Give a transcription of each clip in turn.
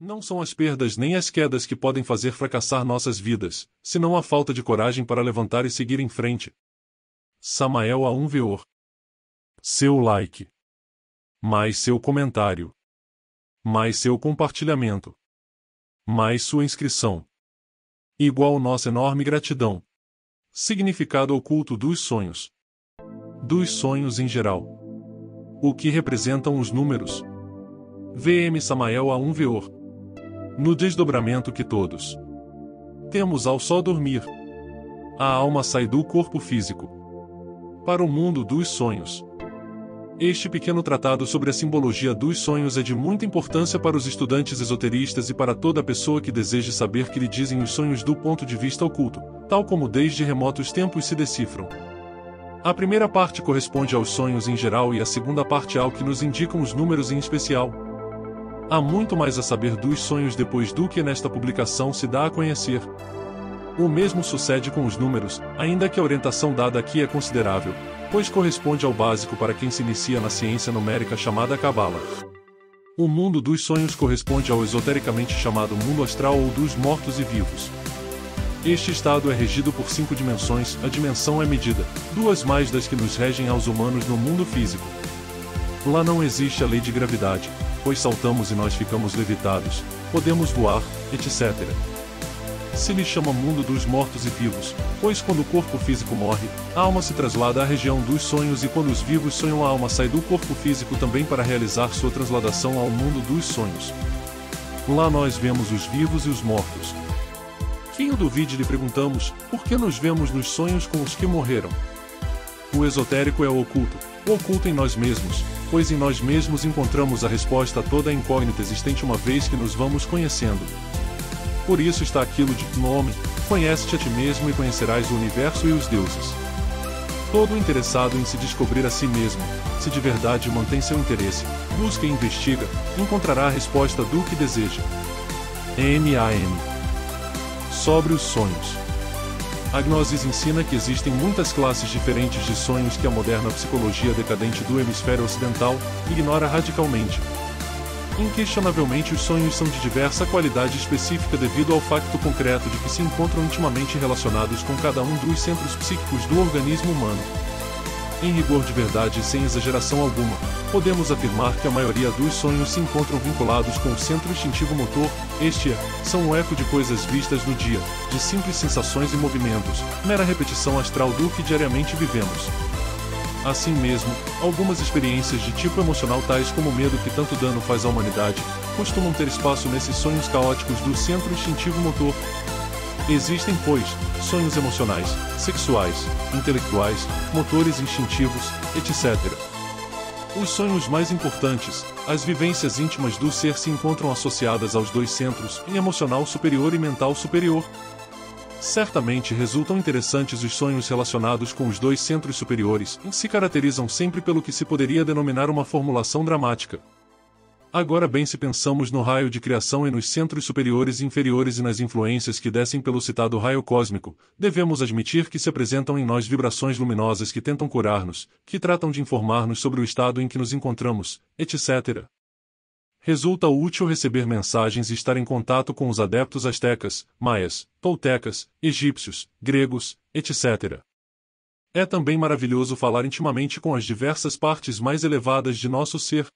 Não são as perdas nem as quedas que podem fazer fracassar nossas vidas, senão a falta de coragem para levantar e seguir em frente. Samael A1 Veor. Seu like. Mais seu comentário. Mais seu compartilhamento. Mais sua inscrição. Igual nossa enorme gratidão. Significado oculto dos sonhos. Dos sonhos em geral. O que representam os números? VM Samael A1 Veor. No desdobramento que todos temos ao só dormir, a alma sai do corpo físico para o mundo dos sonhos. Este pequeno tratado sobre a simbologia dos sonhos é de muita importância para os estudantes esoteristas e para toda pessoa que deseje saber que lhe dizem os sonhos do ponto de vista oculto, tal como desde remotos tempos se decifram. A primeira parte corresponde aos sonhos em geral e a segunda parte ao que nos indicam os números em especial. Há muito mais a saber dos sonhos depois do que nesta publicação se dá a conhecer. O mesmo sucede com os números, ainda que a orientação dada aqui é considerável, pois corresponde ao básico para quem se inicia na ciência numérica chamada Cabala. O mundo dos sonhos corresponde ao esotericamente chamado mundo astral ou dos mortos e vivos. Este estado é regido por 5 dimensões, a dimensão é medida, 2 mais das que nos regem aos humanos no mundo físico. Lá não existe a lei de gravidade, pois saltamos e nós ficamos levitados, podemos voar, etc. Se lhe chama mundo dos mortos e vivos, pois quando o corpo físico morre, a alma se traslada à região dos sonhos e quando os vivos sonham a alma sai do corpo físico também para realizar sua transladação ao mundo dos sonhos. Lá nós vemos os vivos e os mortos. Quem o duvide lhe perguntamos, por que nos vemos nos sonhos com os que morreram? O esotérico é o oculto em nós mesmos, pois em nós mesmos encontramos a resposta a toda a incógnita existente uma vez que nos vamos conhecendo. Por isso está aquilo de, no homem, conhece-te a ti mesmo e conhecerás o universo e os deuses. Todo interessado em se descobrir a si mesmo, se de verdade mantém seu interesse, busca e investiga, encontrará a resposta do que deseja. MAM. Sobre os sonhos. A Gnosis ensina que existem muitas classes diferentes de sonhos que a moderna psicologia decadente do hemisfério ocidental ignora radicalmente. Inquestionavelmente os sonhos são de diversa qualidade específica devido ao facto concreto de que se encontram intimamente relacionados com cada um dos centros psíquicos do organismo humano. Em rigor de verdade e sem exageração alguma, podemos afirmar que a maioria dos sonhos se encontram vinculados com o centro instintivo motor, são o eco de coisas vistas no dia, de simples sensações e movimentos, mera repetição astral do que diariamente vivemos. Assim mesmo, algumas experiências de tipo emocional tais como o medo que tanto dano faz à humanidade, costumam ter espaço nesses sonhos caóticos do centro instintivo motor. Existem, pois, sonhos emocionais, sexuais, intelectuais, motores instintivos, etc. Os sonhos mais importantes, as vivências íntimas do ser se encontram associadas aos dois centros, em emocional superior e mental superior. Certamente resultam interessantes os sonhos relacionados com os dois centros superiores, e se caracterizam sempre pelo que se poderia denominar uma formulação dramática. Agora bem, se pensamos no raio de criação e nos centros superiores e inferiores e nas influências que descem pelo citado raio cósmico, devemos admitir que se apresentam em nós vibrações luminosas que tentam curar-nos, que tratam de informar-nos sobre o estado em que nos encontramos, etc. Resulta útil receber mensagens e estar em contato com os adeptos astecas, maias, toltecas, egípcios, gregos, etc. É também maravilhoso falar intimamente com as diversas partes mais elevadas de nosso ser.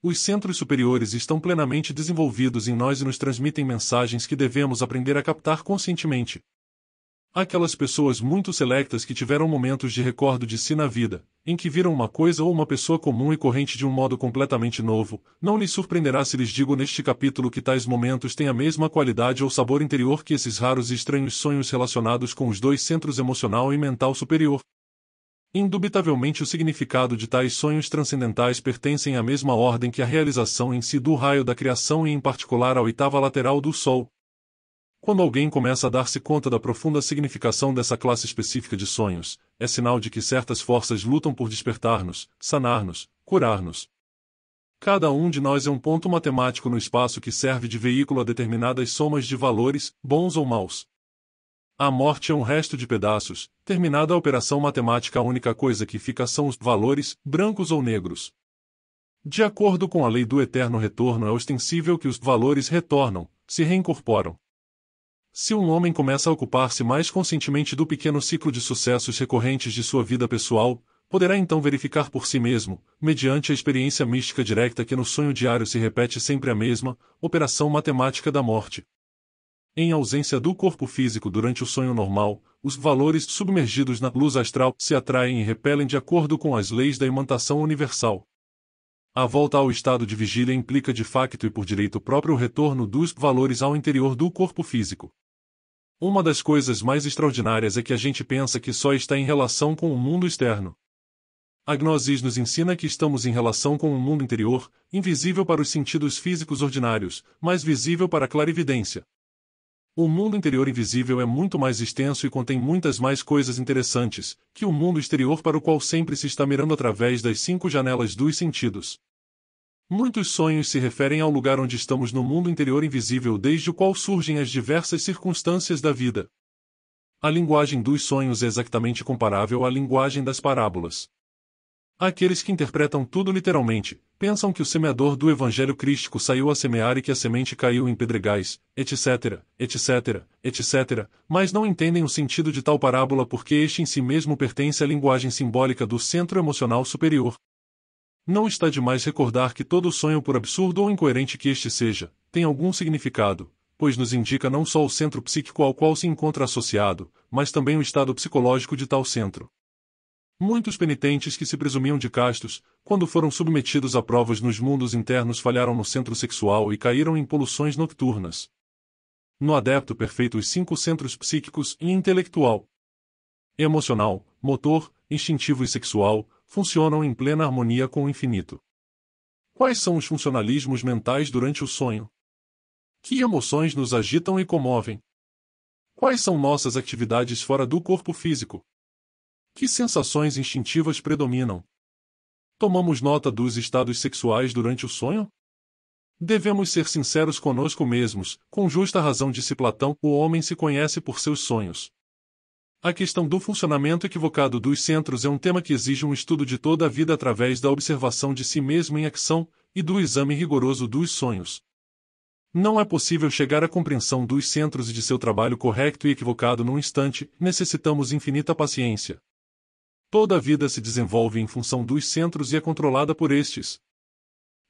Os centros superiores estão plenamente desenvolvidos em nós e nos transmitem mensagens que devemos aprender a captar conscientemente. Aquelas pessoas muito selectas que tiveram momentos de recordo de si na vida, em que viram uma coisa ou uma pessoa comum e corrente de um modo completamente novo, não lhes surpreenderá se lhes digo neste capítulo que tais momentos têm a mesma qualidade ou sabor interior que esses raros e estranhos sonhos relacionados com os dois centros emocional e mental superior. Indubitavelmente o significado de tais sonhos transcendentais pertencem à mesma ordem que a realização em si do raio da criação e em particular à oitava lateral do Sol. Quando alguém começa a dar-se conta da profunda significação dessa classe específica de sonhos, é sinal de que certas forças lutam por despertar-nos, sanar-nos, curar-nos. Cada um de nós é um ponto matemático no espaço que serve de veículo a determinadas somas de valores, bons ou maus. A morte é um resto de pedaços, terminada a operação matemática a única coisa que fica são os valores, brancos ou negros. De acordo com a lei do eterno retorno, é ostensível que os valores retornam, se reincorporam. Se um homem começa a ocupar-se mais conscientemente do pequeno ciclo de sucessos recorrentes de sua vida pessoal, poderá então verificar por si mesmo, mediante a experiência mística direta, que no sonho diário se repete sempre a mesma operação matemática da morte. Em ausência do corpo físico durante o sonho normal, os valores submergidos na luz astral se atraem e repelem de acordo com as leis da imantação universal. A volta ao estado de vigília implica de facto e por direito próprio o retorno dos valores ao interior do corpo físico. Uma das coisas mais extraordinárias é que a gente pensa que só está em relação com o mundo externo. A Gnosis nos ensina que estamos em relação com o mundo interior, invisível para os sentidos físicos ordinários, mas visível para a clarividência. O mundo interior invisível é muito mais extenso e contém muitas mais coisas interessantes que o mundo exterior, para o qual sempre se está mirando através das 5 janelas dos sentidos. Muitos sonhos se referem ao lugar onde estamos no mundo interior invisível, desde o qual surgem as diversas circunstâncias da vida. A linguagem dos sonhos é exatamente comparável à linguagem das parábolas. Aqueles que interpretam tudo literalmente, pensam que o semeador do evangelho crístico saiu a semear e que a semente caiu em pedregais, etc., etc., etc., mas não entendem o sentido de tal parábola, porque este em si mesmo pertence à linguagem simbólica do centro emocional superior. Não está demais recordar que todo sonho, por absurdo ou incoerente que este seja, tem algum significado, pois nos indica não só o centro psíquico ao qual se encontra associado, mas também o estado psicológico de tal centro. Muitos penitentes que se presumiam de castos, quando foram submetidos a provas nos mundos internos, falharam no centro sexual e caíram em poluições nocturnas. No adepto perfeito, os 5 centros psíquicos e intelectual, emocional, motor, instintivo e sexual funcionam em plena harmonia com o infinito. Quais são os funcionalismos mentais durante o sonho? Que emoções nos agitam e comovem? Quais são nossas atividades fora do corpo físico? Que sensações instintivas predominam? Tomamos nota dos estados sexuais durante o sonho? Devemos ser sinceros conosco mesmos, com justa razão, disse Platão, o homem se conhece por seus sonhos. A questão do funcionamento equivocado dos centros é um tema que exige um estudo de toda a vida através da observação de si mesmo em ação e do exame rigoroso dos sonhos. Não é possível chegar à compreensão dos centros e de seu trabalho correto e equivocado num instante, necessitamos infinita paciência. Toda a vida se desenvolve em função dos centros e é controlada por estes.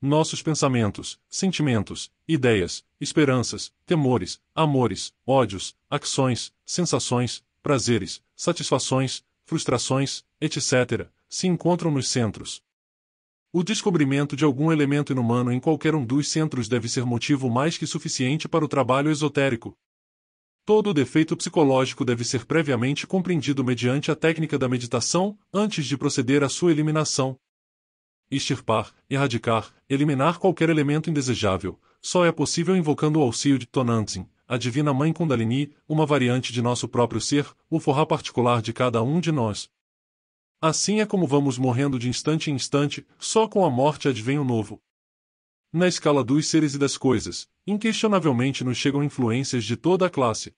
Nossos pensamentos, sentimentos, ideias, esperanças, temores, amores, ódios, ações, sensações, prazeres, satisfações, frustrações, etc., se encontram nos centros. O descobrimento de algum elemento inumano em qualquer um dos centros deve ser motivo mais que suficiente para o trabalho esotérico. Todo defeito psicológico deve ser previamente compreendido mediante a técnica da meditação, antes de proceder à sua eliminação. Extirpar, erradicar, eliminar qualquer elemento indesejável, só é possível invocando o auxílio de Tonantzin, a Divina Mãe Kundalini, uma variante de nosso próprio ser, o forrá particular de cada um de nós. Assim é como vamos morrendo de instante em instante, só com a morte advém o novo. Na escala dos seres e das coisas, inquestionavelmente nos chegam influências de toda a classe.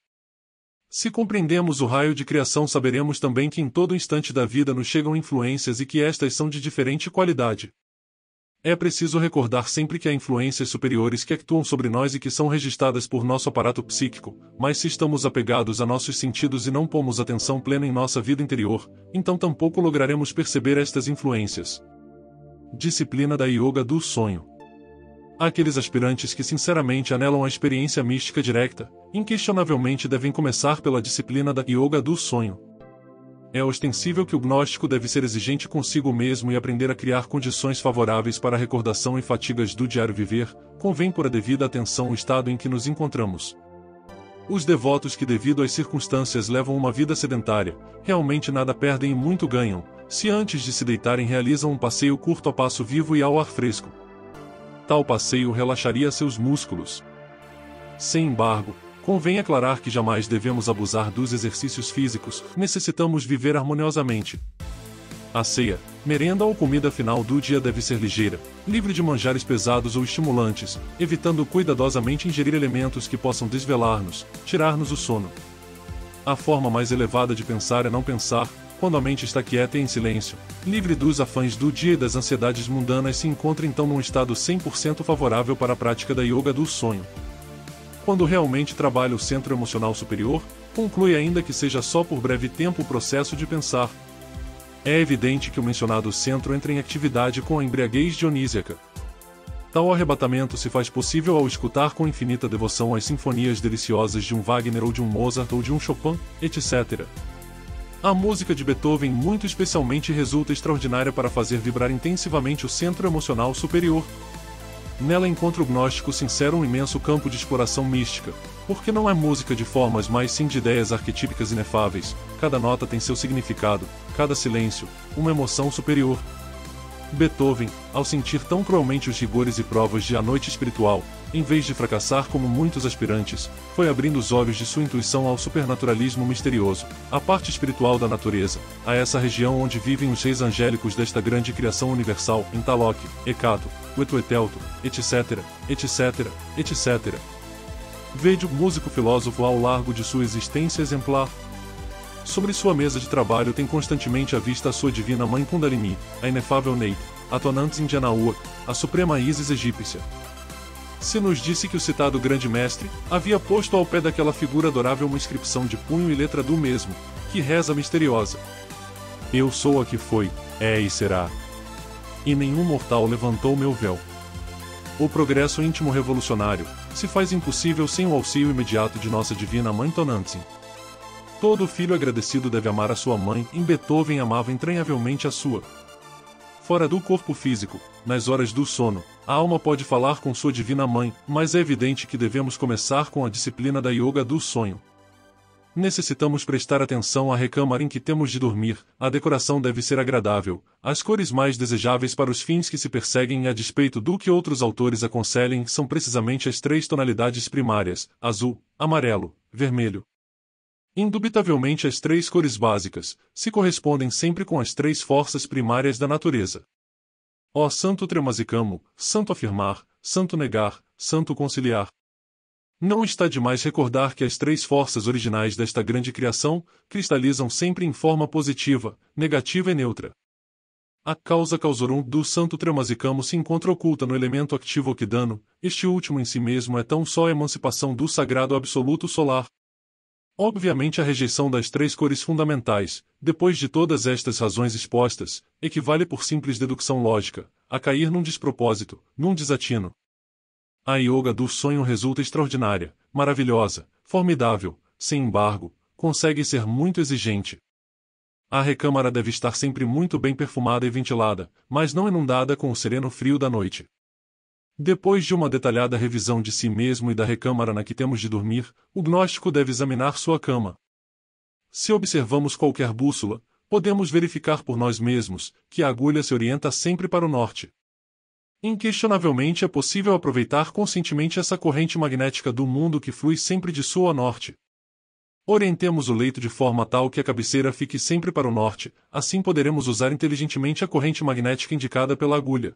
Se compreendemos o raio de criação, saberemos também que em todo instante da vida nos chegam influências e que estas são de diferente qualidade. É preciso recordar sempre que há influências superiores que actuam sobre nós e que são registradas por nosso aparato psíquico, mas se estamos apegados a nossos sentidos e não pomos atenção plena em nossa vida interior, então tampouco lograremos perceber estas influências. Disciplina da Yoga do Sonho. Aqueles aspirantes que sinceramente anelam a experiência mística direta, inquestionavelmente devem começar pela disciplina da Yoga do Sonho. É ostensível que o gnóstico deve ser exigente consigo mesmo e aprender a criar condições favoráveis para a recordação e fatigas do diário viver, convém pôr a devida atenção ao estado em que nos encontramos. Os devotos que, devido às circunstâncias, levam uma vida sedentária, realmente nada perdem e muito ganham, se antes de se deitarem realizam um passeio curto a passo vivo e ao ar fresco. Tal passeio relaxaria seus músculos. Sem embargo, convém aclarar que jamais devemos abusar dos exercícios físicos, necessitamos viver harmoniosamente. A ceia, merenda ou comida final do dia deve ser ligeira, livre de manjares pesados ou estimulantes, evitando cuidadosamente ingerir elementos que possam desvelar-nos, tirar-nos o sono. A forma mais elevada de pensar é não pensar, Quando a mente está quieta e em silêncio, livre dos afanes do dia e das ansiedades mundanas, se encontra então num estado 100% favorável para a prática da yoga do sonho. Quando realmente trabalha o centro emocional superior, conclui ainda que seja só por breve tempo o processo de pensar. É evidente que o mencionado centro entra em atividade com a embriaguez dionísiaca. Tal arrebatamento se faz possível ao escutar com infinita devoção as sinfonias deliciosas de um Wagner ou de um Mozart ou de um Chopin, etc. A música de Beethoven muito especialmente resulta extraordinária para fazer vibrar intensivamente o centro emocional superior. Nela encontra o gnóstico sincero um imenso campo de exploração mística, porque não é música de formas, mas sim de ideias arquetípicas inefáveis. Cada nota tem seu significado, cada silêncio, uma emoção superior. Beethoven, ao sentir tão cruelmente os rigores e provas de A Noite Espiritual, em vez de fracassar como muitos aspirantes, foi abrindo os olhos de sua intuição ao supernaturalismo misterioso, à parte espiritual da natureza, a essa região onde vivem os reis angélicos desta grande criação universal, Entalok, Hecato, Huehuetelto, etc., etc., etc. Veja o músico filósofo ao largo de sua existência exemplar. Sobre sua mesa de trabalho tem constantemente à vista a sua divina mãe Kundalini, a inefável Neith, a Tonantzin de Anahuac, a suprema Ísis egípcia. Se nos disse que o citado grande mestre havia posto ao pé daquela figura adorável uma inscrição de punho e letra do mesmo, que reza misteriosa: Eu sou a que foi, é e será. E nenhum mortal levantou meu véu. O progresso íntimo revolucionário se faz impossível sem o auxílio imediato de nossa divina mãe Tonantzin. Todo filho agradecido deve amar a sua mãe, e Beethoven amava entranhavelmente a sua. Fora do corpo físico, nas horas do sono, a alma pode falar com sua divina mãe, mas é evidente que devemos começar com a disciplina da yoga do sonho. Necessitamos prestar atenção à recâmara em que temos de dormir, a decoração deve ser agradável, as cores mais desejáveis para os fins que se perseguem e a despeito do que outros autores aconselhem são precisamente as 3 tonalidades primárias, azul, amarelo, vermelho. Indubitavelmente as 3 cores básicas se correspondem sempre com as 3 forças primárias da natureza. Ó Santo Tremazicamo, Santo Afirmar, Santo Negar, Santo Conciliar. Não está demais recordar que as 3 forças originais desta grande criação cristalizam sempre em forma positiva, negativa e neutra. A causa causorum do Santo Tremazicamo se encontra oculta no elemento ativo oquidano, este último em si mesmo é tão só a emancipação do sagrado absoluto solar. Obviamente a rejeição das 3 cores fundamentais, depois de todas estas razões expostas, equivale por simples dedução lógica, a cair num despropósito, num desatino. A yoga do sonho resulta extraordinária, maravilhosa, formidável, sem embargo, consegue ser muito exigente. A recâmara deve estar sempre muito bem perfumada e ventilada, mas não inundada com o sereno frio da noite. Depois de uma detalhada revisão de si mesmo e da recâmara na que temos de dormir, o gnóstico deve examinar sua cama. Se observamos qualquer bússola, podemos verificar por nós mesmos que a agulha se orienta sempre para o norte. Inquestionavelmente é possível aproveitar conscientemente essa corrente magnética do mundo que flui sempre de sul a norte. Orientemos o leito de forma tal que a cabeceira fique sempre para o norte, assim poderemos usar inteligentemente a corrente magnética indicada pela agulha.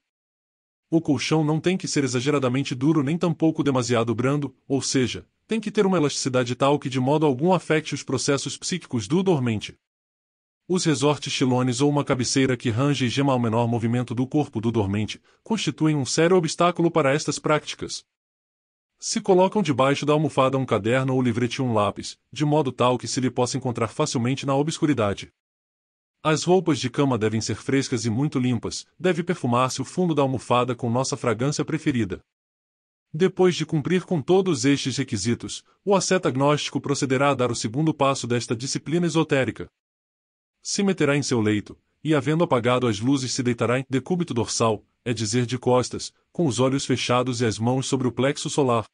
O colchão não tem que ser exageradamente duro nem tampouco demasiado brando, ou seja, tem que ter uma elasticidade tal que de modo algum afete os processos psíquicos do dormente. Os resortes chilones ou uma cabeceira que range e gema ao menor movimento do corpo do dormente, constituem um sério obstáculo para estas práticas. Se colocam debaixo da almofada um caderno ou livrete e um lápis, de modo tal que se lhe possa encontrar facilmente na obscuridade. As roupas de cama devem ser frescas e muito limpas, deve perfumar-se o fundo da almofada com nossa fragrância preferida. Depois de cumprir com todos estes requisitos, o asceta gnóstico procederá a dar o segundo passo desta disciplina esotérica. Se meterá em seu leito, e havendo apagado as luzes se deitará em decúbito dorsal, é dizer de costas, com os olhos fechados e as mãos sobre o plexo solar.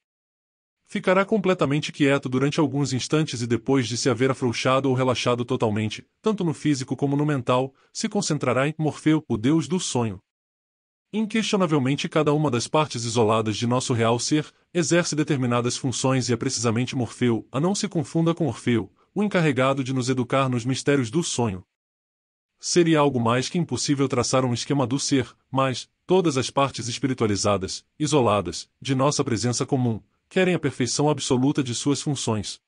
Ficará completamente quieto durante alguns instantes e depois de se haver afrouxado ou relaxado totalmente, tanto no físico como no mental, se concentrará em Morfeu, o deus do sonho. Inquestionavelmente cada uma das partes isoladas de nosso real ser, exerce determinadas funções e é precisamente Morfeu, a não se confunda com Orfeu, o encarregado de nos educar nos mistérios do sonho. Seria algo mais que impossível traçar um esquema do ser, mas, todas as partes espiritualizadas, isoladas, de nossa presença comum, querem a perfeição absoluta de suas funções.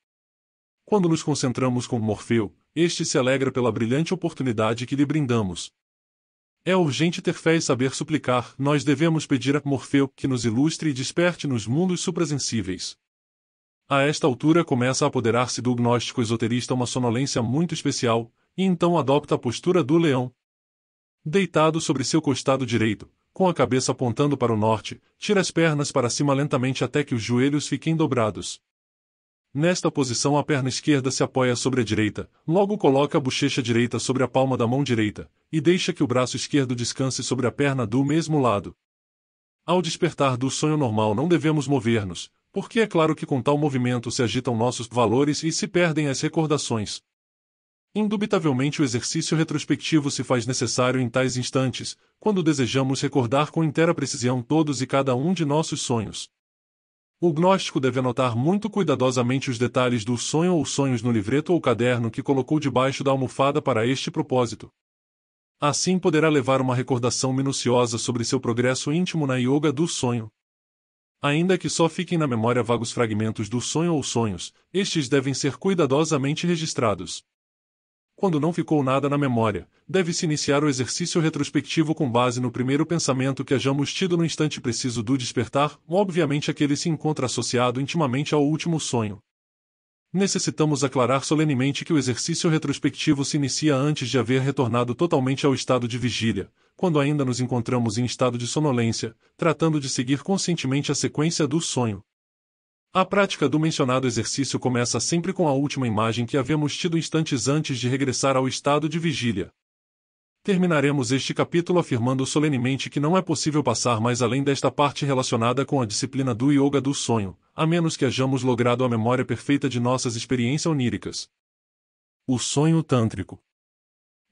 Quando nos concentramos com Morfeu, este se alegra pela brilhante oportunidade que lhe brindamos. É urgente ter fé e saber suplicar, nós devemos pedir a Morfeu que nos ilustre e desperte nos mundos suprassensíveis. A esta altura começa a apoderar-se do gnóstico esoterista uma sonolência muito especial, e então adopta a postura do leão. Deitado sobre seu costado direito, com a cabeça apontando para o norte, tira as pernas para cima lentamente até que os joelhos fiquem dobrados. Nesta posição a perna esquerda se apoia sobre a direita, logo coloca a bochecha direita sobre a palma da mão direita, e deixa que o braço esquerdo descanse sobre a perna do mesmo lado. Ao despertar do sonho normal não devemos mover-nos, porque é claro que com tal movimento se agitam nossos valores e se perdem as recordações. Indubitavelmente o exercício retrospectivo se faz necessário em tais instantes, quando desejamos recordar com inteira precisão todos e cada um de nossos sonhos. O gnóstico deve anotar muito cuidadosamente os detalhes do sonho ou sonhos no livreto ou caderno que colocou debaixo da almofada para este propósito. Assim poderá levar uma recordação minuciosa sobre seu progresso íntimo na yoga do sonho. Ainda que só fiquem na memória vagos fragmentos do sonho ou sonhos, estes devem ser cuidadosamente registrados. Quando não ficou nada na memória, deve-se iniciar o exercício retrospectivo com base no primeiro pensamento que hajamos tido no instante preciso do despertar, obviamente aquele se encontra associado intimamente ao último sonho. Necessitamos aclarar solenemente que o exercício retrospectivo se inicia antes de haver retornado totalmente ao estado de vigília, quando ainda nos encontramos em estado de sonolência, tratando de seguir conscientemente a sequência do sonho. A prática do mencionado exercício começa sempre com a última imagem que havemos tido instantes antes de regressar ao estado de vigília. Terminaremos este capítulo afirmando solenemente que não é possível passar mais além desta parte relacionada com a disciplina do yoga do sonho, a menos que hajamos logrado a memória perfeita de nossas experiências oníricas. O sonho tântrico.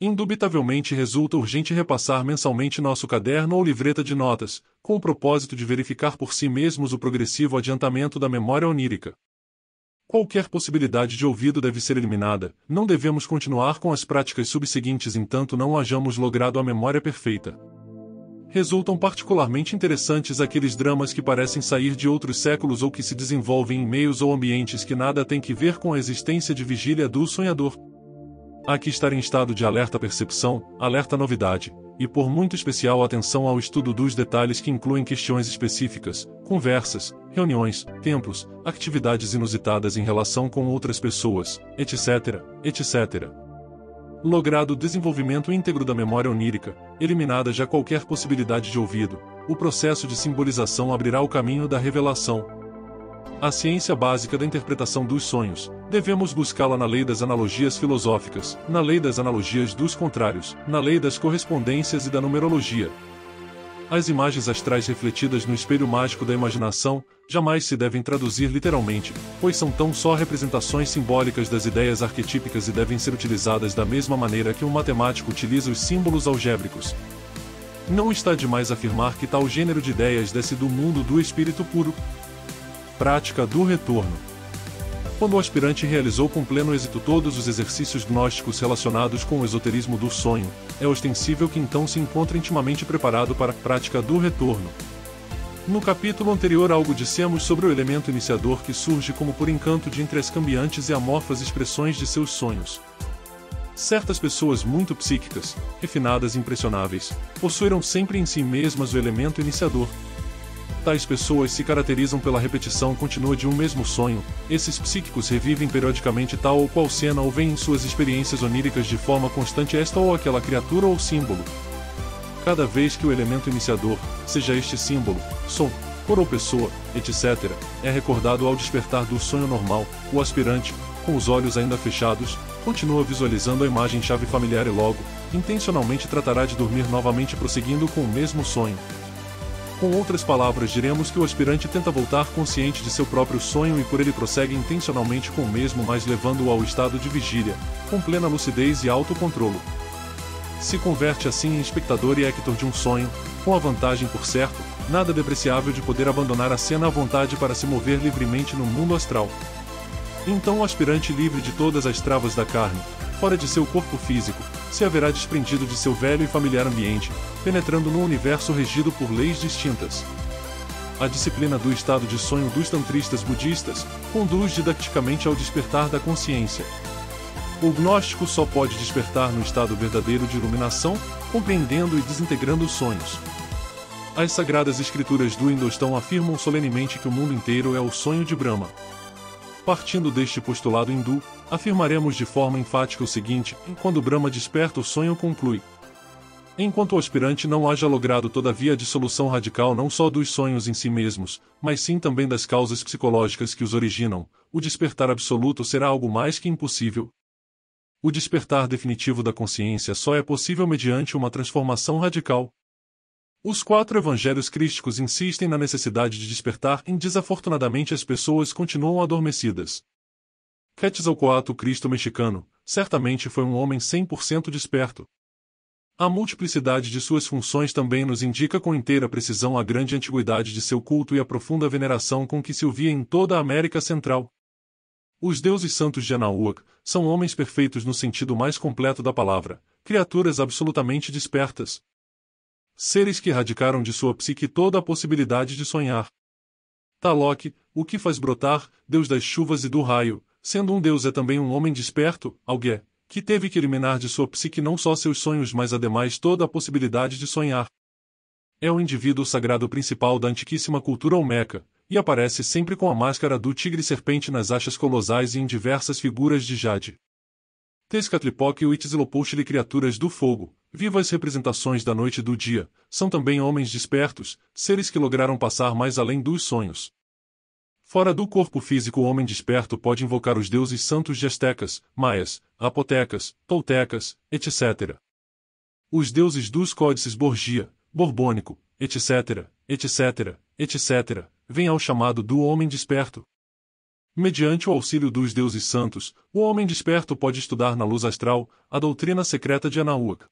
Indubitavelmente resulta urgente repassar mensalmente nosso caderno ou livreta de notas, com o propósito de verificar por si mesmos o progressivo adiantamento da memória onírica. Qualquer possibilidade de ouvido deve ser eliminada, não devemos continuar com as práticas subseguintes enquanto não hajamos logrado a memória perfeita. Resultam particularmente interessantes aqueles dramas que parecem sair de outros séculos ou que se desenvolvem em meios ou ambientes que nada têm que ver com a existência de vigília do sonhador. Aqui estar em estado de alerta percepção, alerta novidade, e por muito especial atenção ao estudo dos detalhes que incluem questões específicas, conversas, reuniões, templos, atividades inusitadas em relação com outras pessoas, etc., etc. Logrado o desenvolvimento íntegro da memória onírica, eliminada já qualquer possibilidade de ouvido, o processo de simbolização abrirá o caminho da revelação. A ciência básica da interpretação dos sonhos, devemos buscá-la na lei das analogias filosóficas, na lei das analogias dos contrários, na lei das correspondências e da numerologia. As imagens astrais refletidas no espelho mágico da imaginação, jamais se devem traduzir literalmente, pois são tão só representações simbólicas das ideias arquetípicas e devem ser utilizadas da mesma maneira que um matemático utiliza os símbolos algébricos. Não está demais afirmar que tal gênero de ideias desce do mundo do espírito puro. Prática do retorno. Quando o aspirante realizou com pleno êxito todos os exercícios gnósticos relacionados com o esoterismo do sonho, é ostensível que então se encontra intimamente preparado para a prática do retorno. No capítulo anterior algo dissemos sobre o elemento iniciador que surge como por encanto de entre as cambiantes e amorfas expressões de seus sonhos. Certas pessoas muito psíquicas, refinadas e impressionáveis, possuíram sempre em si mesmas o elemento iniciador. Tais pessoas se caracterizam pela repetição contínua de um mesmo sonho, esses psíquicos revivem periodicamente tal ou qual cena ou veem em suas experiências oníricas de forma constante esta ou aquela criatura ou símbolo. Cada vez que o elemento iniciador, seja este símbolo, som, cor ou pessoa, etc., é recordado ao despertar do sonho normal, o aspirante, com os olhos ainda fechados, continua visualizando a imagem-chave familiar e logo, intencionalmente tratará de dormir novamente prosseguindo com o mesmo sonho. Com outras palavras, diremos que o aspirante tenta voltar consciente de seu próprio sonho e por ele prossegue intencionalmente com o mesmo, mas levando-o ao estado de vigília, com plena lucidez e autocontrolo. Se converte assim em espectador e actor de um sonho, com a vantagem, por certo, nada depreciável de poder abandonar a cena à vontade para se mover livremente no mundo astral. Então o aspirante livre de todas as travas da carne, fora de seu corpo físico, se haverá desprendido de seu velho e familiar ambiente, penetrando no universo regido por leis distintas. A disciplina do estado de sonho dos tantristas budistas conduz didaticamente ao despertar da consciência. O gnóstico só pode despertar no estado verdadeiro de iluminação, compreendendo e desintegrando os sonhos. As sagradas escrituras do Hindostão afirmam solenemente que o mundo inteiro é o sonho de Brahma. Partindo deste postulado hindu, afirmaremos de forma enfática o seguinte: quando Brahma desperta, o sonho conclui. Enquanto o aspirante não haja logrado todavia a dissolução radical não só dos sonhos em si mesmos, mas sim também das causas psicológicas que os originam, o despertar absoluto será algo mais que impossível. O despertar definitivo da consciência só é possível mediante uma transformação radical. Os 4 evangelhos crísticos insistem na necessidade de despertar e desafortunadamente as pessoas continuam adormecidas. Quetzalcóatl, Cristo mexicano, certamente foi um homem 100% desperto. A multiplicidade de suas funções também nos indica com inteira precisão a grande antiguidade de seu culto e a profunda veneração com que se o via em toda a América Central. Os deuses santos de Anahuac são homens perfeitos no sentido mais completo da palavra, criaturas absolutamente despertas. Seres que erradicaram de sua psique toda a possibilidade de sonhar. Tlaloc, o que faz brotar, deus das chuvas e do raio, sendo um deus é também um homem desperto, alguém, que teve que eliminar de sua psique não só seus sonhos mas ademais toda a possibilidade de sonhar. É o indivíduo sagrado principal da antiquíssima cultura olmeca, e aparece sempre com a máscara do tigre-serpente nas achas colossais e em diversas figuras de jade. Tezcatlipoca e Huitzilopochtli, criaturas do fogo, vivas representações da noite e do dia, são também homens despertos, seres que lograram passar mais além dos sonhos. Fora do corpo físico, o homem desperto pode invocar os deuses santos de astecas, maias, zapotecas, toltecas, etc. Os deuses dos códices Borgia, Borbônico, etc., etc., etc., vêm ao chamado do homem desperto. Mediante o auxílio dos deuses santos, o homem desperto pode estudar na luz astral a doutrina secreta de Anahuac.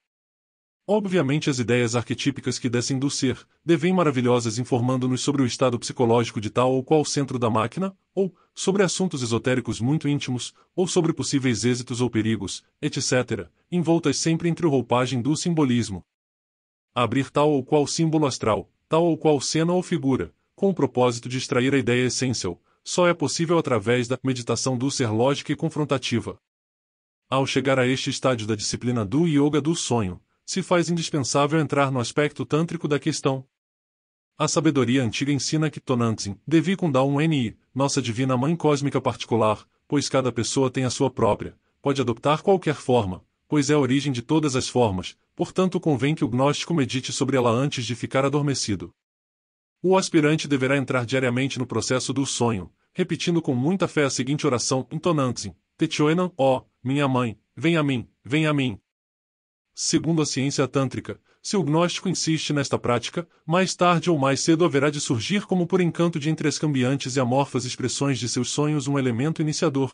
Obviamente as ideias arquetípicas que descem do ser, devem maravilhosas informando-nos sobre o estado psicológico de tal ou qual centro da máquina, ou, sobre assuntos esotéricos muito íntimos, ou sobre possíveis êxitos ou perigos, etc., envoltas sempre entre a roupagem do simbolismo. Abrir tal ou qual símbolo astral, tal ou qual cena ou figura, com o propósito de extrair a ideia essencial, só é possível através da meditação do ser lógica e confrontativa. Ao chegar a este estágio da disciplina do yoga do sonho, se faz indispensável entrar no aspecto tântrico da questão. A sabedoria antiga ensina que Tonantzin, Devi Kundalum Ni, nossa divina mãe cósmica particular, pois cada pessoa tem a sua própria, pode adoptar qualquer forma, pois é a origem de todas as formas, portanto convém que o gnóstico medite sobre ela antes de ficar adormecido. O aspirante deverá entrar diariamente no processo do sonho, repetindo com muita fé a seguinte oração em Tonantzin: Techoenan, ó, minha mãe, vem a mim, vem a mim. Segundo a ciência tântrica, se o gnóstico insiste nesta prática, mais tarde ou mais cedo haverá de surgir como por encanto de entre as cambiantes e amorfas expressões de seus sonhos um elemento iniciador.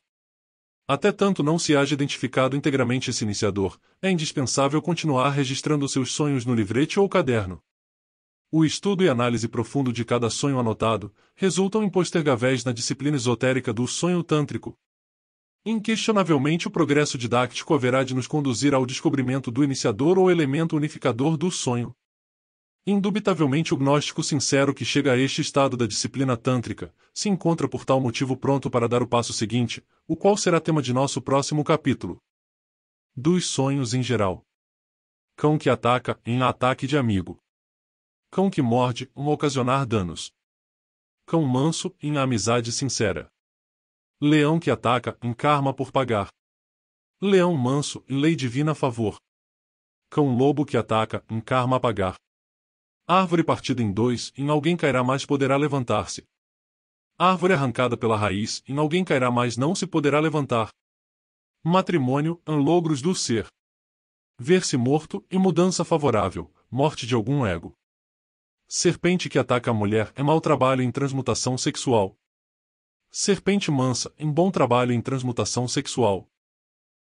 Até tanto não se haja identificado integramente esse iniciador, é indispensável continuar registrando seus sonhos no livrete ou caderno. O estudo e análise profundo de cada sonho anotado resultam impostergáveis na disciplina esotérica do sonho tântrico. Inquestionavelmente o progresso didático haverá de nos conduzir ao descobrimento do iniciador ou elemento unificador do sonho. Indubitavelmente o gnóstico sincero que chega a este estado da disciplina tântrica, se encontra por tal motivo pronto para dar o passo seguinte, o qual será tema de nosso próximo capítulo. Dos sonhos em geral. Cão que ataca, em ataque de amigo. Cão que morde, ocasionar danos. Cão manso, em amizade sincera. Leão que ataca, em karma por pagar. Leão manso, em lei divina a favor. Cão lobo que ataca, em karma a pagar. Árvore partida em dois, em alguém cairá mais poderá levantar-se. Árvore arrancada pela raiz, em alguém cairá mais não se poderá levantar. Matrimônio, logros do ser. Ver-se morto, e mudança favorável, morte de algum ego. Serpente que ataca a mulher é mau trabalho em transmutação sexual. Serpente mansa, em bom trabalho em transmutação sexual.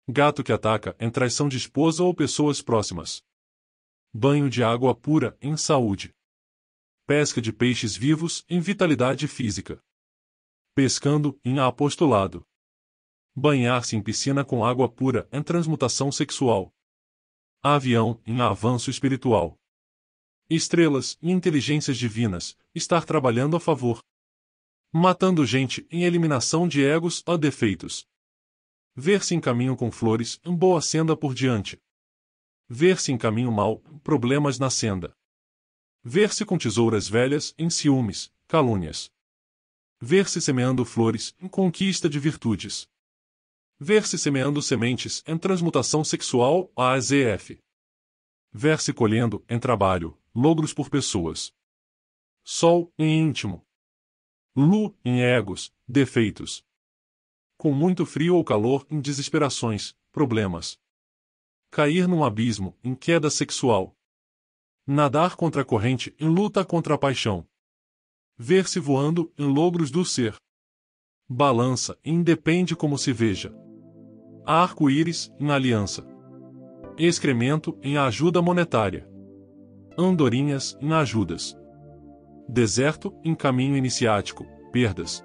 Gato que ataca, em traição de esposa ou pessoas próximas. Banho de água pura, em saúde. Pesca de peixes vivos, em vitalidade física. Pescando, em apostolado. Banhar-se em piscina com água pura, em transmutação sexual. Avião, em avanço espiritual. Estrelas, em inteligências divinas, estar trabalhando a favor. Matando gente, em eliminação de egos ou defeitos. Ver-se em caminho com flores, em boa senda por diante. Ver-se em caminho mau, problemas na senda. Ver-se com tesouras velhas, em ciúmes, calúnias. Ver-se semeando flores, em conquista de virtudes. Ver-se semeando sementes, em transmutação sexual, AZF. Ver-se colhendo, em trabalho, logros por pessoas. Sol, em íntimo. Lu, em egos, defeitos. Com muito frio ou calor, em desesperações, problemas. Cair num abismo, em queda sexual. Nadar contra a corrente, em luta contra a paixão. Ver-se voando, em logros do ser. Balança, independe como se veja. Arco-íris, em aliança. Excremento, em ajuda monetária. Andorinhas, em ajudas. Deserto, em caminho iniciático, perdas.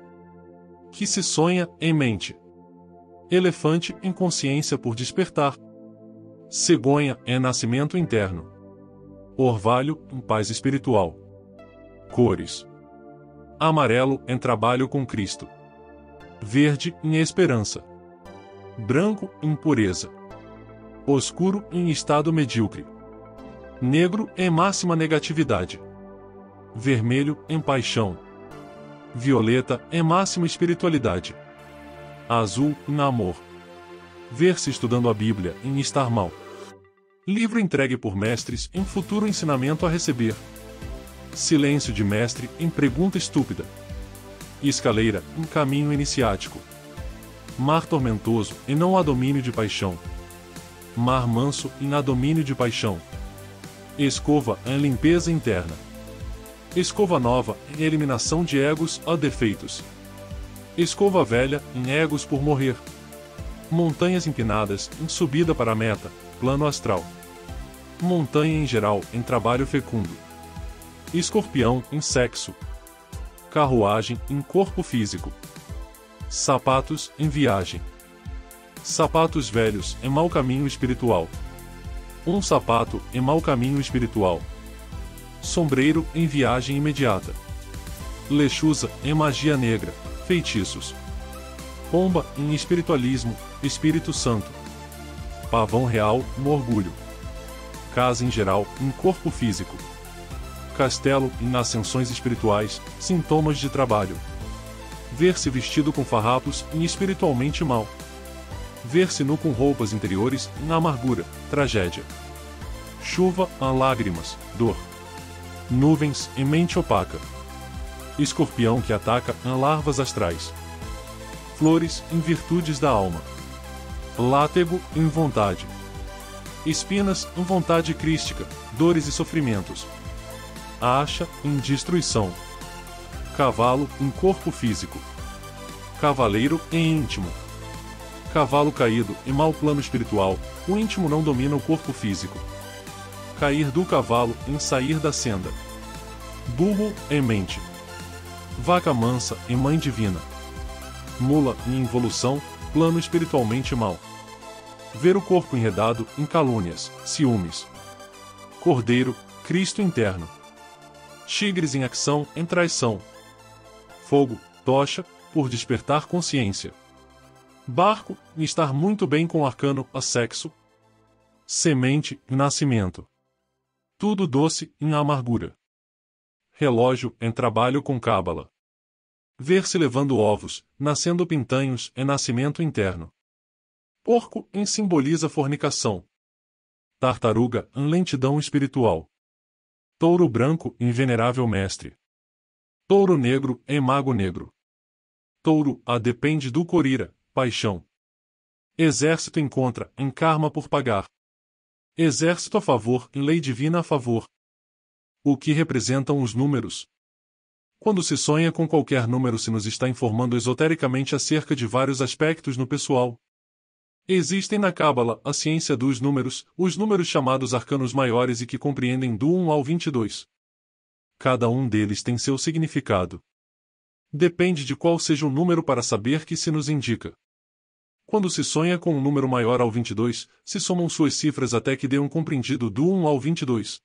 Que se sonha, em mente. Elefante, em consciência por despertar. Cegonha, em nascimento interno. Orvalho, em paz espiritual. Cores. Amarelo, em trabalho com Cristo. Verde, em esperança. Branco, em pureza. Oscuro, em estado medíocre. Negro, em máxima negatividade. Vermelho, em paixão. Violeta, em máxima espiritualidade. Azul, em amor. Ver-se estudando a Bíblia, em estar mal. Livro entregue por mestres, em futuro ensinamento a receber. Silêncio de mestre, em pergunta estúpida. Escaleira, em caminho iniciático. Mar tormentoso, em não há domínio de paixão. Mar manso, em há domínio de paixão. Escova, em limpeza interna. Escova nova, em eliminação de egos a defeitos. Escova velha, em egos por morrer. Montanhas empinadas, em subida para a meta, plano astral. Montanha em geral, em trabalho fecundo. Escorpião, em sexo. Carruagem, em corpo físico. Sapatos, em viagem. Sapatos velhos, em mau caminho espiritual. Um sapato, em mau caminho espiritual. Sombreiro, em viagem imediata. Lechuza, em magia negra, feitiços. Pomba, em espiritualismo, Espírito Santo. Pavão real, no orgulho. Casa em geral, em corpo físico. Castelo, em ascensões espirituais, sintomas de trabalho. Ver-se vestido com farrapos, em espiritualmente mal. Ver-se nu com roupas interiores, em amargura, tragédia. Chuva, em lágrimas, dor. Nuvens, em mente opaca. Escorpião que ataca, em larvas astrais. Flores, em virtudes da alma. Látego, em vontade. Espinas, em vontade crística, dores e sofrimentos. Acha, em destruição. Cavalo, em corpo físico. Cavaleiro, em íntimo. Cavalo caído, em mau plano espiritual, o íntimo não domina o corpo físico. Cair do cavalo, em sair da senda. Burro, em mente. Vaca mansa, em mãe divina. Mula, em involução, plano espiritualmente mau. Ver o corpo enredado, em calúnias, ciúmes. Cordeiro, Cristo interno. Tigres em ação, em traição. Fogo, tocha, por despertar consciência. Barco, em estar muito bem com o arcano, a sexo. Semente, em nascimento. Tudo doce, em amargura. Relógio, em trabalho com cábala. Ver-se levando ovos, nascendo pintanhos, em nascimento interno. Porco, em simboliza fornicação. Tartaruga, em lentidão espiritual. Touro branco, em venerável mestre. Touro negro, em mago negro. Touro, a depende do corira, paixão. Exército em contra, em karma por pagar. Exército a favor, em lei divina a favor. O que representam os números? Quando se sonha com qualquer número, se nos está informando esotericamente acerca de vários aspectos no pessoal. Existem na Cábala, a ciência dos números, os números chamados arcanos maiores e que compreendem do 1 ao 22. Cada um deles tem seu significado. Depende de qual seja o número para saber que se nos indica. Quando se sonha com um número maior ao 22, se somam suas cifras até que dê um compreendido do 1 ao 22.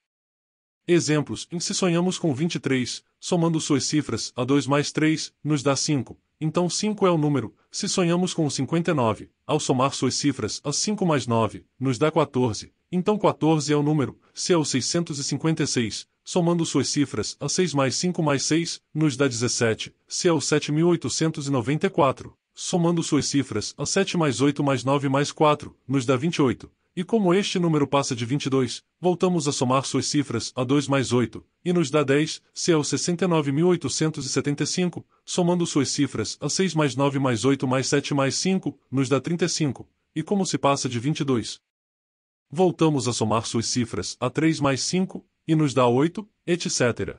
Exemplos, em se sonhamos com 23, somando suas cifras, a 2 mais 3, nos dá 5, então 5 é o número, se sonhamos com o 59, ao somar suas cifras, a 5 mais 9, nos dá 14, então 14 é o número, se é o 656, somando suas cifras, a 6 mais 5 mais 6, nos dá 17, se é o 7894, somando suas cifras, a 7 mais 8 mais 9 mais 4, nos dá 28. E como este número passa de 22, voltamos a somar suas cifras, a 2 mais 8, e nos dá 10, se é o 69.875, somando suas cifras, a 6 mais 9 mais 8 mais 7 mais 5, nos dá 35, e como se passa de 22. Voltamos a somar suas cifras, a 3 mais 5, e nos dá 8, etc.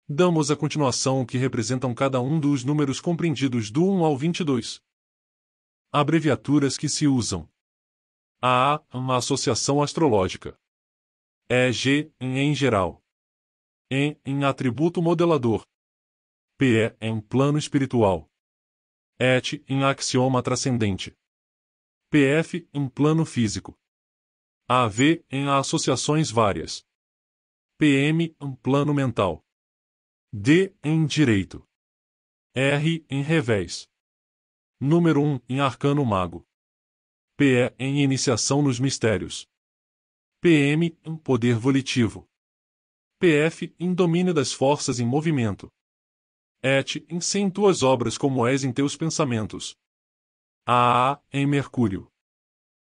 Damos a continuação o que representam cada um dos números compreendidos do 1 ao 22. Abreviaturas que se usam. A. Uma associação astrológica. EG, em geral. E, em atributo modelador. PE, em plano espiritual. ET, em axioma transcendente. PF, em plano físico. AV, em associações várias. PM, em plano mental. D, em direito. R, em revés. Número 1, em arcano mago. PE, em iniciação nos mistérios. PM, em poder volitivo. PF, em domínio das forças em movimento. ET, em ser em tuas obras como és em teus pensamentos. AA, em Mercúrio.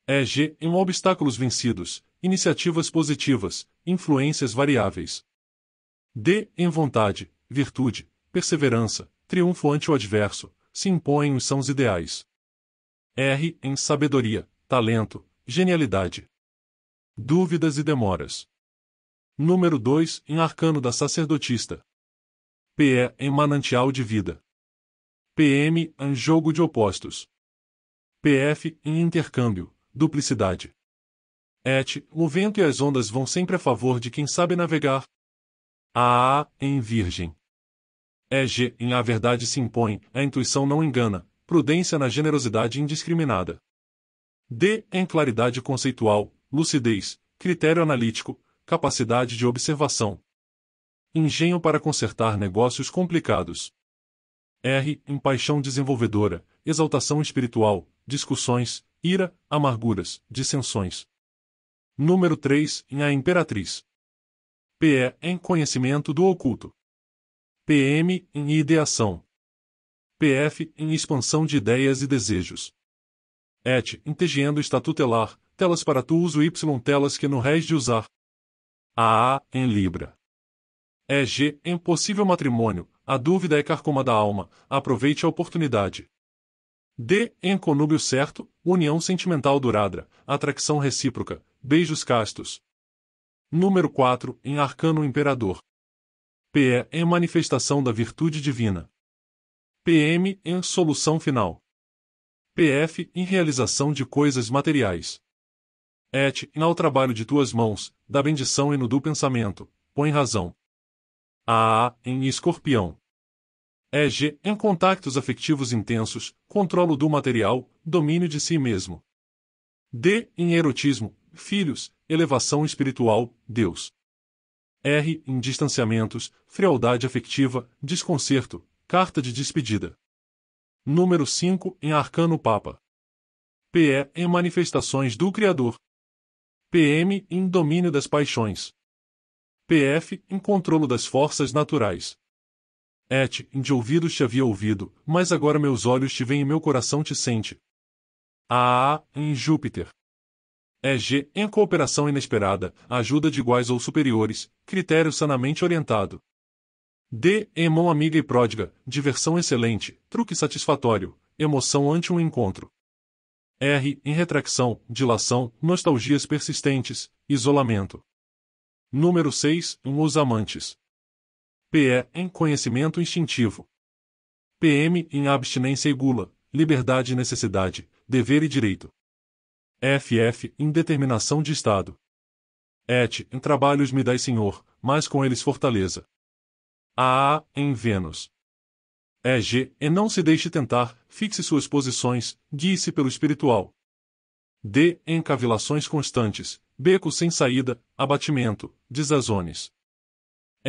EG, em obstáculos vencidos, iniciativas positivas, influências variáveis. D, em vontade, virtude, perseverança, triunfo ante o adverso, se impõem os sãos ideais. R, em sabedoria, talento, genialidade. Dúvidas e demoras. Número 2, em arcano da sacerdotista. PE, em manancial de vida. PM, em jogo de opostos. PF, em intercâmbio, duplicidade. ET, o vento e as ondas vão sempre a favor de quem sabe navegar. AA, em virgem. EG, em a verdade se impõe, a intuição não engana, prudência na generosidade indiscriminada. D, em claridade conceitual, lucidez, critério analítico, capacidade de observação. Engenho para consertar negócios complicados. R, em paixão desenvolvedora, exaltação espiritual, discussões, ira, amarguras, dissensões. Número 3, em a imperatriz. PE, em conhecimento do oculto. PM, em ideação. PF, em expansão de ideias e desejos. ET, em tegiendo estatutelar, telas para tu uso y telas que no rés de usar. AA, em Libra. EG, em possível matrimônio, a dúvida é carcoma da alma, aproveite a oportunidade. D, em conúbio certo, união sentimental duradoura, atração recíproca, beijos castos. Número 4, em arcano imperador. PE, em manifestação da virtude divina. PM, em solução final. PF, em realização de coisas materiais. ET, em ao trabalho de tuas mãos, da bendição e no do pensamento, põe razão. AA, em escorpião. EG, em contactos afetivos intensos, controlo do material, domínio de si mesmo. D, em erotismo, filhos, elevação espiritual, Deus. R, em distanciamentos, frialdade afetiva, desconcerto, carta de despedida. Número 5, em arcano papa. PE, em manifestações do Criador. PM, em domínio das paixões. PF, em controlo das forças naturais. ET, em de ouvidos te havia ouvido, mas agora meus olhos te veem e meu coração te sente. AA, em Júpiter. EG, em cooperação inesperada, ajuda de iguais ou superiores, critério sanamente orientado. D, em mão amiga e pródiga, diversão excelente, truque satisfatório, emoção ante um encontro. R, em retracção, dilação, nostalgias persistentes, isolamento. Número 6, em os amantes. PE, em conhecimento instintivo. PM, em abstinência e gula, liberdade e necessidade, dever e direito. FF, em determinação de estado. ET, em trabalhos me dai Senhor, mas com eles fortaleza. AA, em Vênus. EG, em não se deixe tentar, fixe suas posições, guie-se pelo espiritual. D, em cavilações constantes, becos sem saída, abatimento, desazones.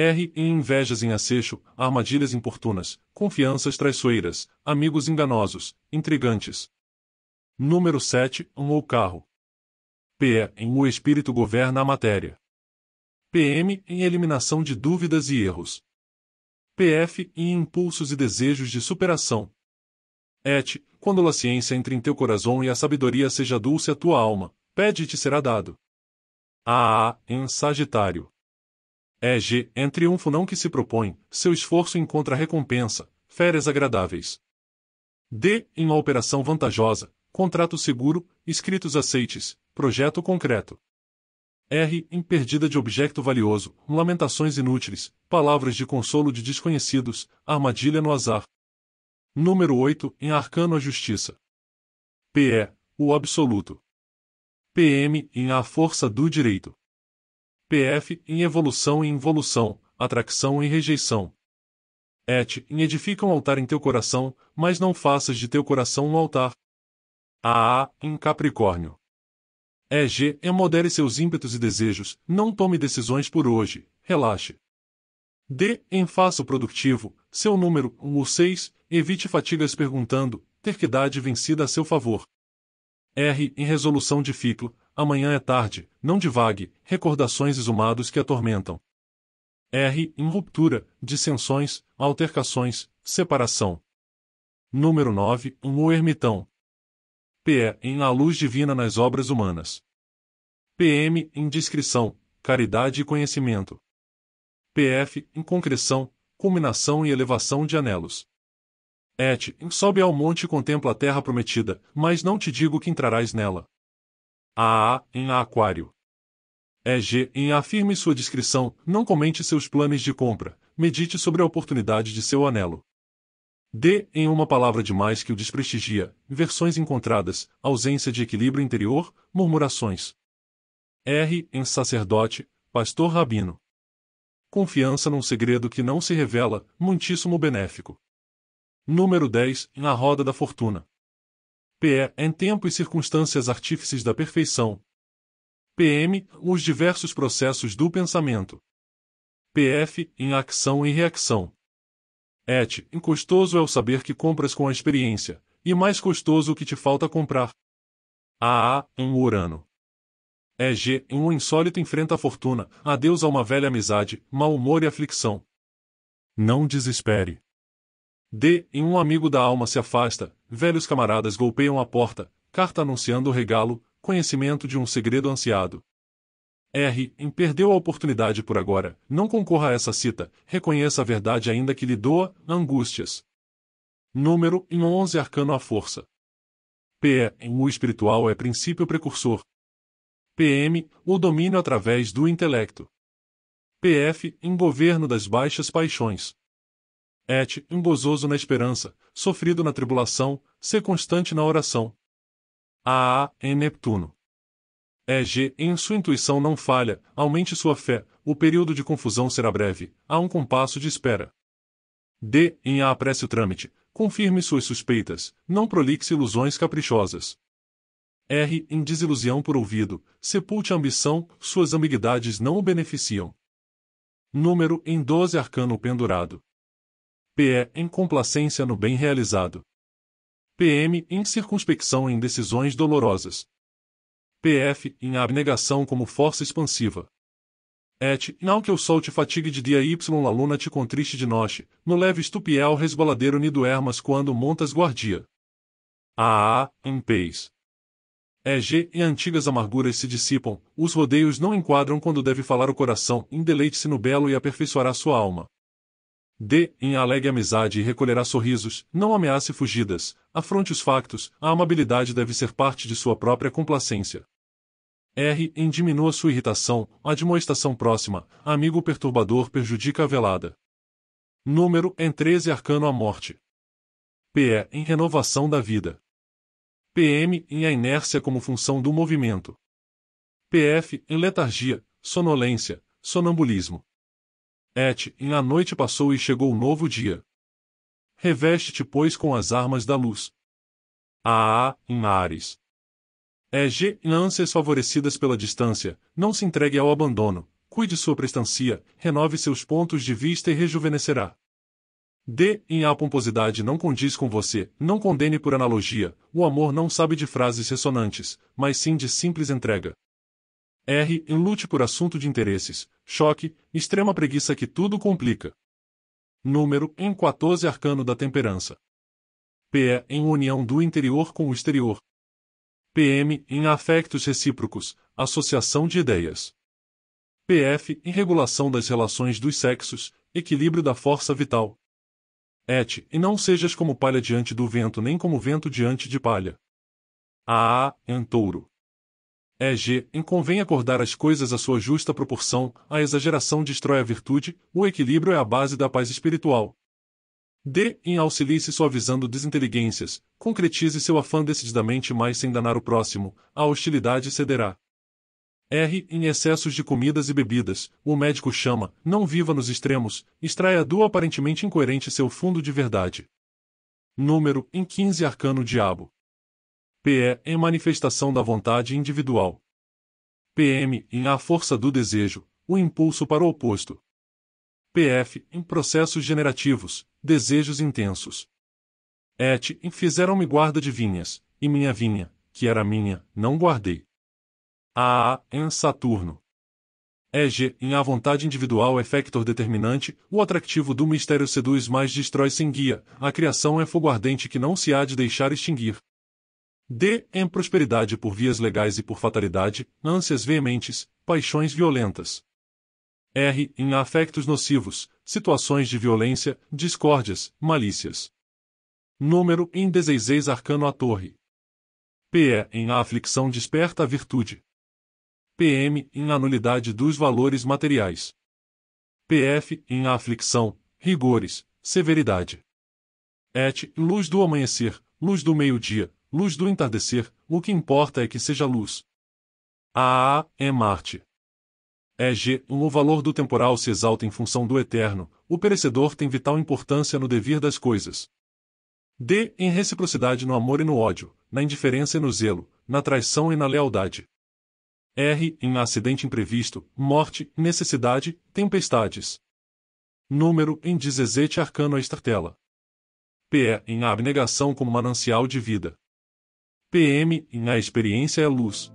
R em invejas em acecho, armadilhas importunas, confianças traiçoeiras, amigos enganosos, intrigantes. Número 7, ou carro. P em o espírito governa a matéria. PM em eliminação de dúvidas e erros. PF em impulsos e desejos de superação. Et, quando a ciência entre em teu coração e a sabedoria seja dulce a tua alma, pede e te será dado. A em Sagitário. G em triunfo não que se propõe, seu esforço encontra recompensa, férias agradáveis. D em uma operação vantajosa, contrato seguro, escritos aceites, projeto concreto. R em perdida de objeto valioso, lamentações inúteis, palavras de consolo de desconhecidos, armadilha no azar. Número 8 em arcano a justiça. PE, o absoluto. PM em a força do direito. PF em evolução e involução, atração e rejeição. Et em edifica um altar em teu coração, mas não faças de teu coração um altar. A em Capricórnio. G modere seus ímpetos e desejos, não tome decisões por hoje, relaxe. D em faço produtivo, seu número, o 6, evite fatigas perguntando, terquedade vencida a seu favor. R em resolução de ciclo, amanhã é tarde, não divague, recordações exumados que atormentam. R em ruptura, dissensões, altercações, separação. Número 9, o ermitão. PE em a luz divina nas obras humanas. PM em discrição, caridade e conhecimento. PF em concreção, culminação e elevação de anelos. Et em sobe ao monte e contempla a terra prometida, mas não te digo que entrarás nela. A em Aquário. G em afirme sua discrição, não comente seus planos de compra, medite sobre a oportunidade de seu anelo. D em uma palavra demais que o desprestigia, versões encontradas, ausência de equilíbrio interior, murmurações. R em sacerdote, pastor rabino. Confiança num segredo que não se revela, muitíssimo benéfico. Número 10 em a roda da fortuna. PE em tempo e circunstâncias artífices da perfeição. PM os diversos processos do pensamento. PF em ação e reação. Et custoso é o saber que compras com a experiência, e mais custoso o que te falta comprar. A em Urano. G em um insólito enfrenta a fortuna, adeus a uma velha amizade, mau humor e aflição. Não desespere. D em um amigo da alma se afasta, velhos camaradas golpeiam a porta, carta anunciando o regalo, conhecimento de um segredo ansiado. R em perdeu a oportunidade por agora, não concorra a essa cita, reconheça a verdade ainda que lhe doa, angústias. Número em 11 arcano a força. PE em o espiritual é princípio precursor. PM o domínio através do intelecto. PF em governo das baixas paixões. Et em gozoso na esperança, sofrido na tribulação, ser constante na oração. A em Neptuno. G em sua intuição não falha, aumente sua fé, o período de confusão será breve, há um compasso de espera. D em a apresse o trâmite, confirme suas suspeitas, não prolixe ilusões caprichosas. R em desilusão por ouvido, sepulte a ambição, suas ambiguidades não o beneficiam. Número em 12 arcano pendurado. PE em complacência no bem realizado. PM em circunspecção em decisões dolorosas. PF em abnegação como força expansiva. Et não que o sol te fatigue de dia y a luna te contriste de noite, no leve estupiel resbaladeiro ni duermas quando montas guardia. A em pez. G em antigas amarguras se dissipam, os rodeios não enquadram quando deve falar o coração, deleite-se no belo e aperfeiçoará sua alma. D em alegue amizade e recolherá sorrisos, não ameace fugidas, afronte os factos, a amabilidade deve ser parte de sua própria complacência. R em diminua sua irritação, a admoestação próxima, amigo perturbador prejudica a velada. Número em 13 arcano a morte. PE em renovação da vida. PM em a inércia como função do movimento. PF em letargia, sonolência, sonambulismo. Et em a noite passou e chegou o novo dia. Reveste-te, pois, com as armas da luz. A em Áries. G em ânsias favorecidas pela distância, não se entregue ao abandono, cuide sua prestância, renove seus pontos de vista e rejuvenescerá. D. Em a pomposidade não condiz com você, não condene por analogia, o amor não sabe de frases ressonantes, mas sim de simples entrega. R. Em lute por assunto de interesses, choque, extrema preguiça que tudo complica. Número. Em 14 arcano da temperança. P. Em união do interior com o exterior. PM. Em afectos recíprocos, associação de ideias. PF. Em regulação das relações dos sexos, equilíbrio da força vital. Et. E não sejas como palha diante do vento nem como vento diante de palha. A. Em touro. EG. Em convém acordar as coisas à sua justa proporção, a exageração destrói a virtude, o equilíbrio é a base da paz espiritual. D. Em auxilie-se suavizando desinteligências, concretize seu afã decididamente mas sem danar o próximo, a hostilidade cederá. R. Em excessos de comidas e bebidas, o médico chama, não viva nos extremos, extraia do aparentemente incoerente seu fundo de verdade. Número. Em 15 arcano diabo. PE. Em manifestação da vontade individual. PM. Em a força do desejo, o impulso para o oposto. PF. Em processos generativos, desejos intensos. Et. Em fizeram-me guarda de vinhas, e minha vinha, que era minha, não guardei. A. Em Saturno. EG. Em a vontade individual é factor determinante, o atrativo do mistério seduz mas destrói sem guia, a criação é fogo ardente que não se há de deixar extinguir. D. Em prosperidade por vias legais e por fatalidade, ânsias veementes, paixões violentas. R. Em afectos nocivos, situações de violência, discórdias, malícias. Número. Em 16 arcano a torre. PE. Em a aflicção desperta a virtude. PM. Em a nulidade dos valores materiais. PF. Em a aflicção, rigores, severidade. Et. Luz do amanhecer, luz do meio-dia, luz do entardecer, o que importa é que seja luz. A. Em Marte. EG. O valor do temporal se exalta em função do eterno, o perecedor tem vital importância no devir das coisas. D. Em reciprocidade no amor e no ódio, na indiferença e no zelo, na traição e na lealdade. R. Em acidente imprevisto, morte, necessidade, tempestades. Número. Em 17 arcano a estartela. PE. Em a abnegação como manancial de vida. PM. Em a experiência é luz.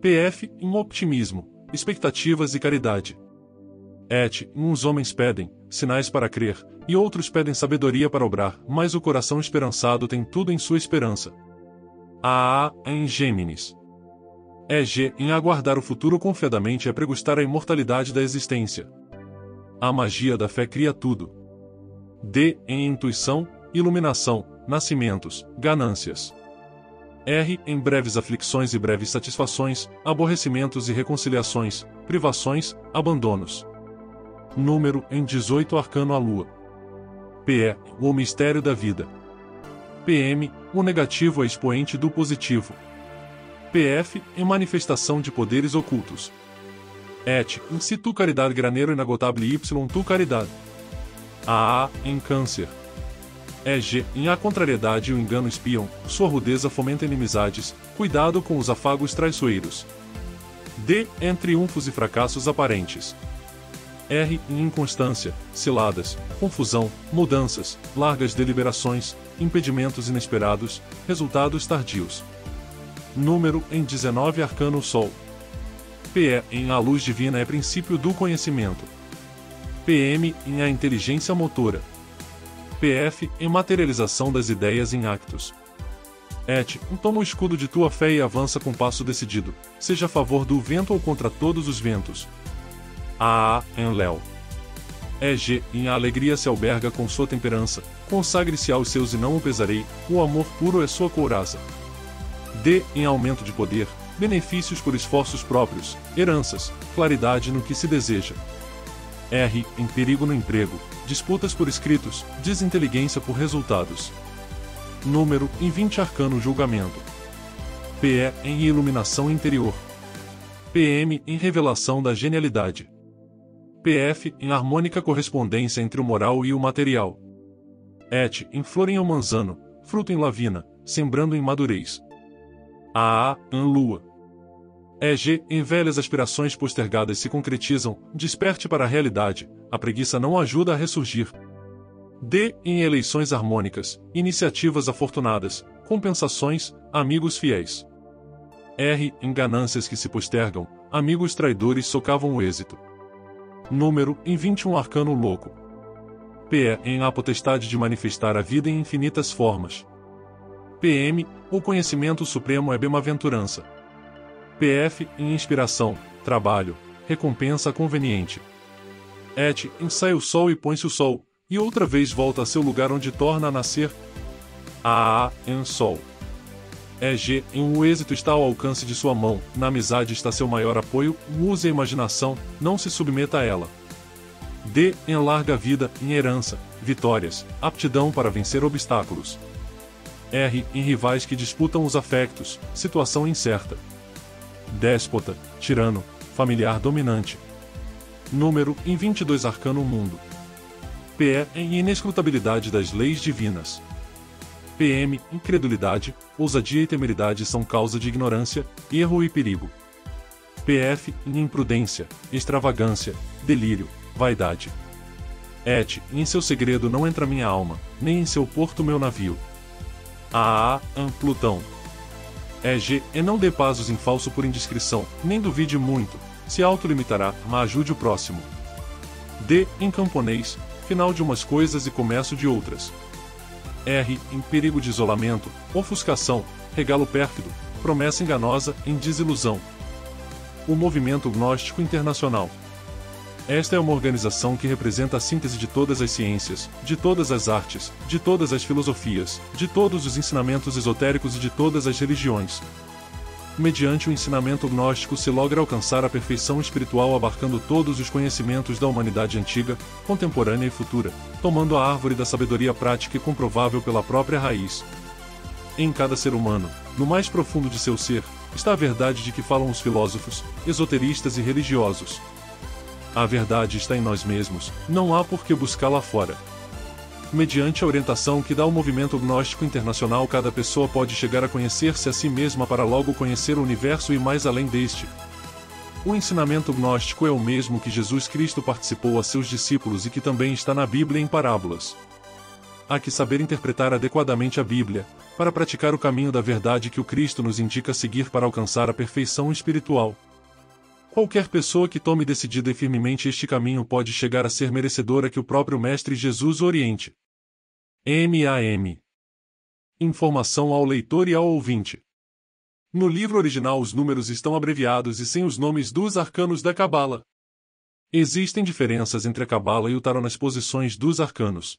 PF. Em optimismo, expectativas e caridade. Et. Uns homens pedem sinais para crer, e outros pedem sabedoria para obrar, mas o coração esperançado tem tudo em sua esperança. A. Em Gêmeos. EG. Em aguardar o futuro confiadamente é pregustar a imortalidade da existência. A magia da fé cria tudo. D. Em intuição, iluminação, nascimentos, ganâncias. R. Em breves aflições e breves satisfações, aborrecimentos e reconciliações, privações, abandonos. Número. Em 18 arcano a lua. PE. O mistério da vida. PM. O negativo é expoente do positivo. PF. Em manifestação de poderes ocultos. Et. Em si tu caridade graneiro inagotável y tu caridade. A. Em câncer. EG. Em a contrariedade e o engano espiam, sua rudeza fomenta inimizades, cuidado com os afagos traiçoeiros. D. Em triunfos e fracassos aparentes. R. Em inconstância, ciladas, confusão, mudanças, largas deliberações, impedimentos inesperados, resultados tardios. Número. Em 19 arcano o Sol. PE. Em a luz divina é princípio do conhecimento. PM. Em a inteligência motora. PF. Em materialização das ideias em actos. Et. Toma o escudo de tua fé e avança com passo decidido, seja a favor do vento ou contra todos os ventos. A. Em Léo. EG. Em a alegria se alberga com sua temperança, consagre-se aos seus e não o pesarei, o amor puro é sua couraça. D. Em aumento de poder, benefícios por esforços próprios, heranças, claridade no que se deseja. R. Em perigo no emprego, disputas por escritos, desinteligência por resultados. Número. Em 20 arcano julgamento. PE. Em iluminação interior. PM. Em revelação da genialidade. PF. Em harmônica correspondência entre o moral e o material. Et. Em flor em manzano, fruto em lavina, sembrando em madurez. A. Em lua. EG, em velhas aspirações postergadas se concretizam, desperte para a realidade, a preguiça não ajuda a ressurgir. D, em eleições harmônicas, iniciativas afortunadas, compensações, amigos fiéis. R, em ganâncias que se postergam, amigos traidores socavam o êxito. Número, em 21 arcano louco. PE, em a potestade de manifestar a vida em infinitas formas. PM, o conhecimento supremo é bem-aventurança. PF, em inspiração, trabalho, recompensa conveniente. ET, em sai o sol e põe-se o sol, e outra vez volta a seu lugar onde torna a nascer. AA, em sol. EG, em o êxito está ao alcance de sua mão, na amizade está seu maior apoio, use a imaginação, não se submeta a ela. D, em larga vida, em herança, vitórias, aptidão para vencer obstáculos. R, em rivais que disputam os afetos, situação incerta. Déspota, tirano, familiar dominante. Número, em 22 arcano mundo. PE, em inescrutabilidade das leis divinas. PM, incredulidade, ousadia e temeridade são causa de ignorância, erro e perigo. PF, em imprudência, extravagância, delírio, vaidade. ET, em seu segredo não entra minha alma, nem em seu porto meu navio. AA, Plutão. EG, e não dê pasos em falso por indiscrição, nem duvide muito, se autolimitará, mas ajude o próximo. D, em camponês, final de umas coisas e começo de outras. R, em perigo de isolamento, ofuscação, regalo pérfido, promessa enganosa, em desilusão. O Movimento Gnóstico Internacional. Esta é uma organização que representa a síntese de todas as ciências, de todas as artes, de todas as filosofias, de todos os ensinamentos esotéricos e de todas as religiões. Mediante o ensinamento gnóstico se logra alcançar a perfeição espiritual abarcando todos os conhecimentos da humanidade antiga, contemporânea e futura, tomando a árvore da sabedoria prática e comprovável pela própria raiz. Em cada ser humano, no mais profundo de seu ser, está a verdade de que falam os filósofos, esoteristas e religiosos. A verdade está em nós mesmos, não há por que buscá-la fora. Mediante a orientação que dá o movimento gnóstico internacional, cada pessoa pode chegar a conhecer-se a si mesma para logo conhecer o universo e mais além deste. O ensinamento gnóstico é o mesmo que Jesus Cristo participou a seus discípulos e que também está na Bíblia em parábolas. Há que saber interpretar adequadamente a Bíblia, para praticar o caminho da verdade que o Cristo nos indica seguir para alcançar a perfeição espiritual. Qualquer pessoa que tome decidida e firmemente este caminho pode chegar a ser merecedora que o próprio Mestre Jesus oriente. MAM. Informação ao leitor e ao ouvinte. No livro original os números estão abreviados e sem os nomes dos arcanos da Cabala. Existem diferenças entre a Cabala e o Tarô nas posições dos arcanos.